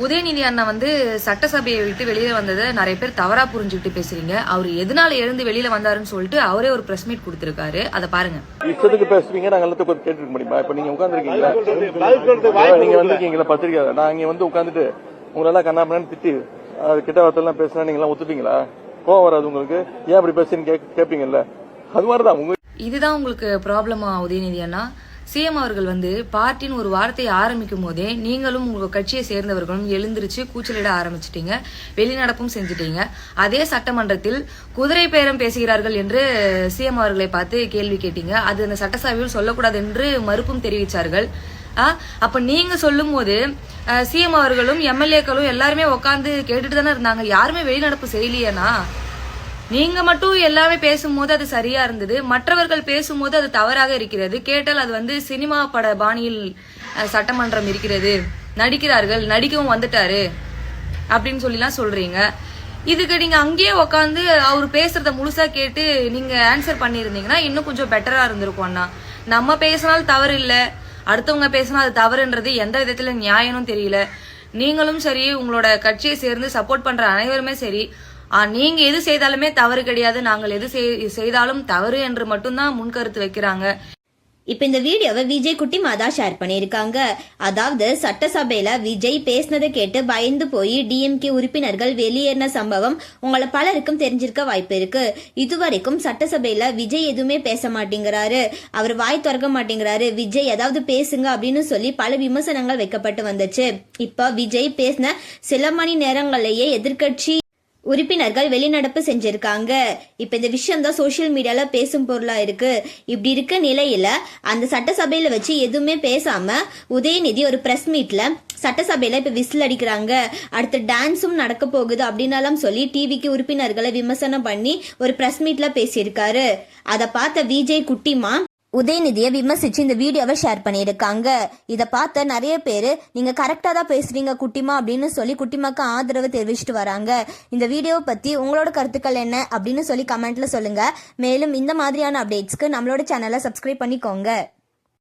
உதயநிதி அண்ணா வந்து சட்டசபையை விட்டு வெளியில வந்ததை நிறைய பேர் தவறா புரிஞ்சுக்கிட்டு பேசுறீங்க. அவர் எதனால எழுந்து வெளியில வந்தாருன்னு சொல்லிட்டு அவரே ஒரு பிரஸ் மீட் கொடுத்திருக்காரு. அதை பாருங்க. இஷ்டத்துக்கு பேசுவீங்க, நாங்க எல்லாத்துக்கும் கேட்டுக்க முடியுமா? இப்ப நீங்க உட்காந்துருக்கீங்களா, நீங்க வந்திருக்கீங்களா பத்திரிக்கை, நான் இங்க வந்து உட்காந்துட்டு உங்களெல்லாம் கண்ணாமண்ணு திட்டி கிட்ட வார்த்தைலாம் பேசினா நீங்க எல்லாம் ஒத்துப்பீங்களா? கோவம் வராது உங்களுக்கு? ஏன் அப்படி பேசுன்னு கேட்பீங்கல்ல? அது மாதிரிதான் இதுதான் உங்களுக்கு ப்ராப்ளமா உதயநிதி அண்ணா? சிஎம் அவர்கள் வந்து பார்ட்டின்னு ஒரு வார்த்தையை ஆரம்பிக்கும் போதே நீங்களும் உங்க கட்சியை சேர்ந்தவர்களும் எழுந்திருச்சு கூச்சலிட ஆரம்பிச்சிட்டீங்க, வெளிநடப்பும் செஞ்சுட்டீங்க. அதே சட்டமன்றத்தில் குதிரை பேரம் பேசுகிறார்கள் என்று சிஎம் அவர்களை பார்த்து கேள்வி கேட்டீங்க. அது அந்த சட்டசபையில் சொல்லக்கூடாது என்று மறுப்பும் தெரிவித்தார்கள். அப்ப நீங்க சொல்லும் போது சிஎம் அவர்களும் எம்எல்ஏக்களும் எல்லாருமே உட்காந்து கேட்டுட்டு தானே இருந்தாங்க. யாருமே வெளிநடப்பு செய்யலையேனா? நீங்க மட்டும் எல்லாமே பேசும்போது அது சரியா இருந்தது, மற்றவர்கள் பேசும்போது அது தவறாக இருக்கிறது. கேட்டால் அது வந்து சினிமா பட பாணியில் சட்டமன்றம் இருக்கிறது, நடிக்கிறார்கள், நடிக்கவும் வந்துட்டாரு அப்படின்னு சொல்லிலாம் சொல்றீங்க. இதுக்கு நீங்க அங்கேயே உக்காந்து அவர் பேசுறத முழுசா கேட்டு நீங்க ஆன்சர் பண்ணிருந்தீங்கன்னா இன்னும் கொஞ்சம் பெட்டரா இருந்திருக்கும் அண்ணா. நம்ம பேசினால் தவறு இல்ல, அடுத்தவங்க பேசினா அது தவறுன்றது எந்த விதத்துல நியாயம்னு தெரியல. நீங்களும் சரி, உங்களோட கட்சியை சேர்ந்து சப்போர்ட் பண்ற அனைவருமே சரி, நீங்க எது செய்தாலுமே தவறு கிடையாது, நாங்கள் எது செய்தாலும் தவறு என்று மட்டும்தான் முன்கருத்து வைக்கிறாங்க. இப்ப இந்த வீடியோவை விஜய் குட்டி மாதா ஷேர் பண்ணிருக்காங்க. அதாவது சட்டசபையில விஜய் பேசினதை கேட்டு பயந்து போய் டிஎம்கே உறுப்பினர்கள் வெளியேறின சம்பவம் உங்களை பலருக்கும் தெரிஞ்சிருக்க வாய்ப்பு இருக்கு. இதுவரைக்கும் சட்டசபையில விஜய் எதுவுமே பேச மாட்டேங்கிறாரு, அவர் வாய் திறக்க மாட்டேங்கிறாரு, விஜய் ஏதாவது பேசுங்க அப்படின்னு சொல்லி பல விமர்சனங்கள் வைக்கப்பட்டு வந்துச்சு. இப்ப விஜய் பேசின சில மணி நேரங்கள்லயே எதிர்கட்சி உறுப்பினர்கள் வெளிநடப்பு செஞ்சிருக்காங்க. இப்ப இந்த விஷயம் தான் சோசியல் மீடியால பேசும் பொருளா இருக்கு. இப்படி இருக்க நிலையில அந்த சட்டசபையில வச்சு எதுவுமே பேசாம உதயநிதி ஒரு பிரஸ் மீட்ல சட்டசபையில இப்ப விசில் அடிக்கிறாங்க, அடுத்து டான்ஸும் நடக்க போகுது அப்படின்னு சொல்லி டிவிக்கு உறுப்பினர்களை விமர்சனம் பண்ணி ஒரு பிரஸ் மீட்ல பேசியிருக்காரு. அதை பார்த்த விஜய் குட்டிமா உதயநிதியை விமர்சிச்சு இந்த வீடியோவை ஷேர் பண்ணியிருக்காங்க. இதை பார்த்த நிறைய பேர் நீங்க கரெக்டா தான் பேசுறீங்க குட்டிமா அப்படின்னு சொல்லி குட்டிமாக்கு ஆதரவு தெரிவிச்சுட்டு வராங்க. இந்த வீடியோவை பத்தி உங்களோட கருத்துக்கள் என்ன அப்படின்னு சொல்லி கமெண்ட்ல சொல்லுங்க. மேலும் இந்த மாதிரியான அப்டேட்ஸ்க்கு நம்மளோட சேனலை சப்ஸ்கிரைப் பண்ணிக்கோங்க.